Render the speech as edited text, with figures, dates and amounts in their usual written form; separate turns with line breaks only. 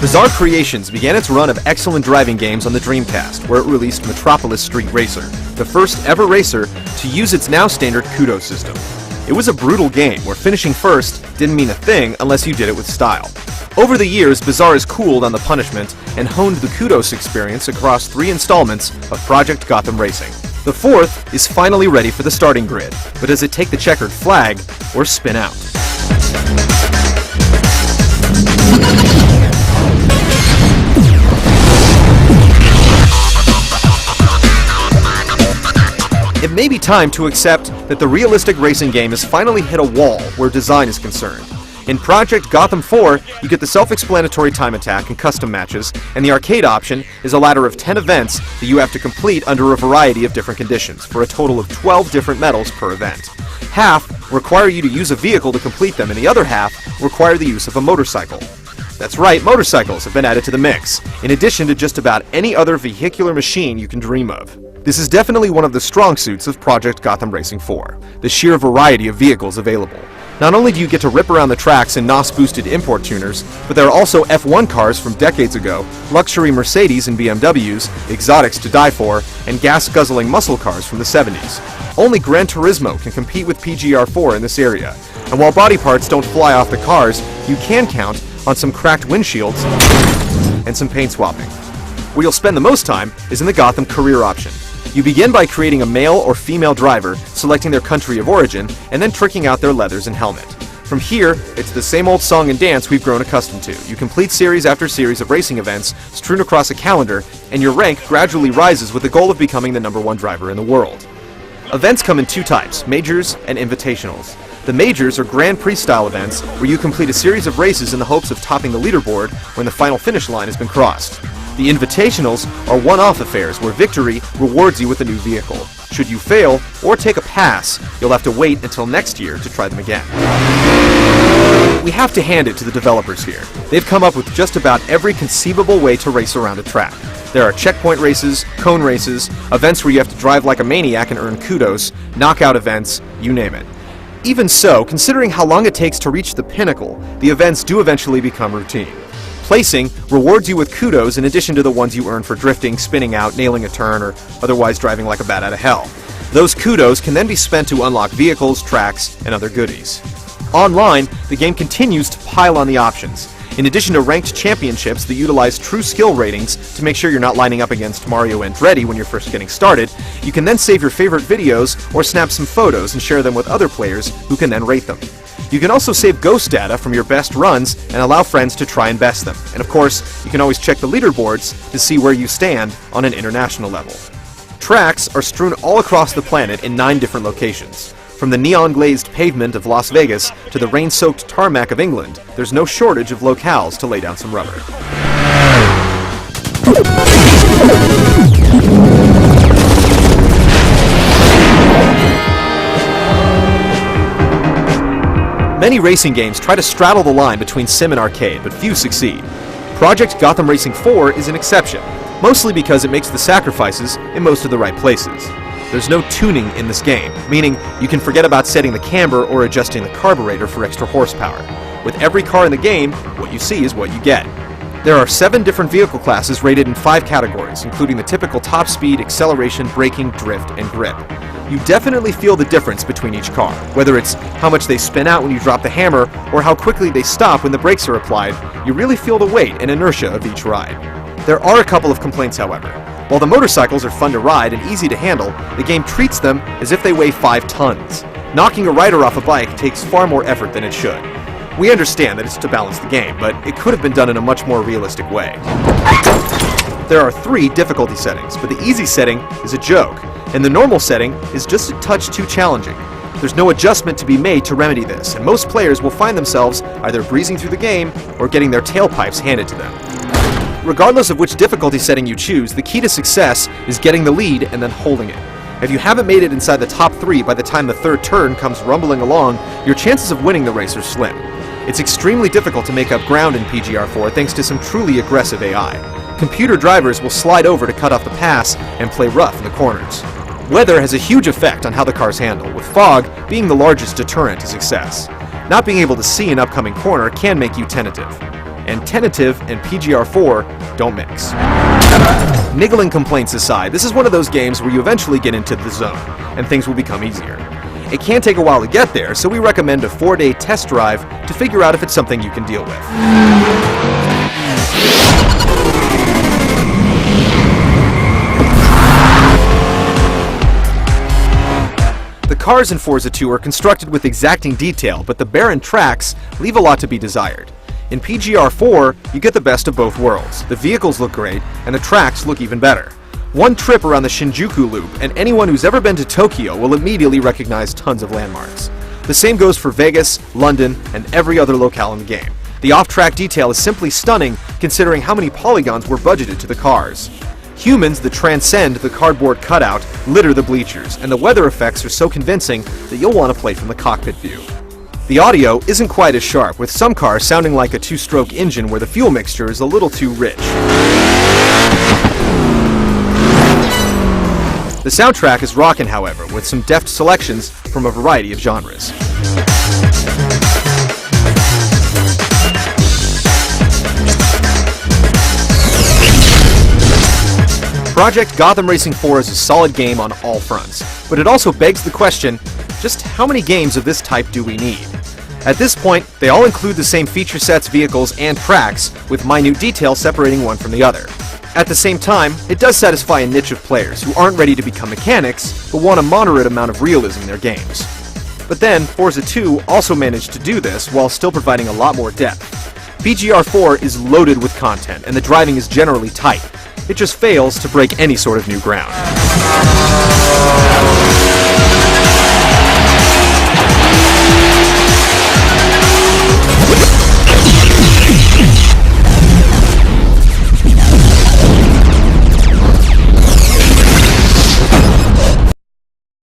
Bizarre Creations began its run of excellent driving games on the Dreamcast, where it released Metropolis Street Racer, the first ever racer to use its now standard Kudo system. It was a brutal game where finishing first didn't mean a thing unless you did it with style. Over the years, Bizarre has cooled on the punishment and honed the Kudos experience across 3 installments of Project Gotham Racing. The 4th is finally ready for the starting grid, but does it take the checkered flag or spin out? It may be time to accept that the realistic racing game has finally hit a wall where design is concerned. In Project Gotham 4, you get the self-explanatory time attack and custom matches, and the arcade option is a ladder of 10 events that you have to complete under a variety of different conditions, for a total of 12 different medals per event. Half require you to use a vehicle to complete them, and the other half require the use of a motorcycle. That's right, motorcycles have been added to the mix, in addition to just about any other vehicular machine you can dream of. This is definitely one of the strong suits of Project Gotham Racing 4, the sheer variety of vehicles available. Not only do you get to rip around the tracks in NOS-boosted import tuners, but there are also F1 cars from decades ago, luxury Mercedes and BMWs, exotics to die for, and gas-guzzling muscle cars from the 70s. Only Gran Turismo can compete with PGR 4 in this area, and while body parts don't fly off the cars, you can count on some cracked windshields and some paint swapping. Where you'll spend the most time is in the Gotham career option. You begin by creating a male or female driver, selecting their country of origin, and then tricking out their leathers and helmet. From here, it's the same old song and dance we've grown accustomed to. You complete series after series of racing events strewn across a calendar, and your rank gradually rises with the goal of becoming the #1 driver in the world. Events come in 2 types, majors and invitationals. The majors are Grand Prix style events where you complete a series of races in the hopes of topping the leaderboard when the final finish line has been crossed. The invitationals are one-off affairs where victory rewards you with a new vehicle. Should you fail or take a pass, you'll have to wait until next year to try them again. We have to hand it to the developers here. They've come up with just about every conceivable way to race around a track. There are checkpoint races, cone races, events where you have to drive like a maniac and earn kudos, knockout events, you name it. Even so, considering how long it takes to reach the pinnacle, the events do eventually become routine. Placing rewards you with kudos in addition to the ones you earn for drifting, spinning out, nailing a turn, or otherwise driving like a bat out of hell. Those kudos can then be spent to unlock vehicles, tracks, and other goodies. Online, the game continues to pile on the options. In addition to ranked championships that utilize true skill ratings to make sure you're not lining up against Mario Andretti when you're first getting started, you can then save your favorite videos or snap some photos and share them with other players who can then rate them. You can also save ghost data from your best runs and allow friends to try and best them. And of course, you can always check the leaderboards to see where you stand on an international level. Tracks are strewn all across the planet in 9 different locations. From the neon-glazed pavement of Las Vegas to the rain-soaked tarmac of England, there's no shortage of locales to lay down some rubber. Many racing games try to straddle the line between sim and arcade, but few succeed. Project Gotham Racing 4 is an exception, mostly because it makes the sacrifices in most of the right places. There's no tuning in this game, meaning you can forget about setting the camber or adjusting the carburetor for extra horsepower. With every car in the game, what you see is what you get. There are 7 different vehicle classes rated in 5 categories, including the typical top speed, acceleration, braking, drift, and grip. You definitely feel the difference between each car, whether it's how much they spin out when you drop the hammer or how quickly they stop when the brakes are applied. You really feel the weight and inertia of each ride. There are a couple of complaints, however. While the motorcycles are fun to ride and easy to handle, the game treats them as if they weigh 5 tons. Knocking a rider off a bike takes far more effort than it should. We understand that it's to balance the game, but it could have been done in a much more realistic way. There are 3 difficulty settings, but the easy setting is a joke, and the normal setting is just a touch too challenging. There's no adjustment to be made to remedy this, and most players will find themselves either breezing through the game or getting their tailpipes handed to them. Regardless of which difficulty setting you choose, the key to success is getting the lead and then holding it. If you haven't made it inside the top 3 by the time the 3rd turn comes rumbling along, your chances of winning the race are slim. It's extremely difficult to make up ground in PGR 4 thanks to some truly aggressive AI. Computer drivers will slide over to cut off the pass and play rough in the corners. Weather has a huge effect on how the cars handle, with fog being the largest deterrent to success. Not being able to see an upcoming corner can make you tentative. and Tentative and PGR4 don't mix. Niggling complaints aside, this is one of those games where you eventually get into the zone, and things will become easier. It can take a while to get there, so we recommend a 4-day test drive to figure out if it's something you can deal with. The cars in Forza 2 are constructed with exacting detail, but the barren tracks leave a lot to be desired. In PGR 4, you get the best of both worlds. The vehicles look great, and the tracks look even better. One trip around the Shinjuku loop, and anyone who's ever been to Tokyo will immediately recognize tons of landmarks. The same goes for Vegas, London, and every other locale in the game. The off-track detail is simply stunning, considering how many polygons were budgeted to the cars. Humans that transcend the cardboard cutout litter the bleachers, and the weather effects are so convincing that you'll want to play from the cockpit view. The audio isn't quite as sharp, with some cars sounding like a two-stroke engine where the fuel mixture is a little too rich. The soundtrack is rockin', however, with some deft selections from a variety of genres. Project Gotham Racing 4 is a solid game on all fronts, but it also begs the question, just how many games of this type do we need? At this point, they all include the same feature sets, vehicles, and tracks, with minute details separating one from the other. At the same time, it does satisfy a niche of players who aren't ready to become mechanics, but want a moderate amount of realism in their games. But then, Forza 2 also managed to do this while still providing a lot more depth. PGR 4 is loaded with content, and the driving is generally tight. It just fails to break any sort of new ground.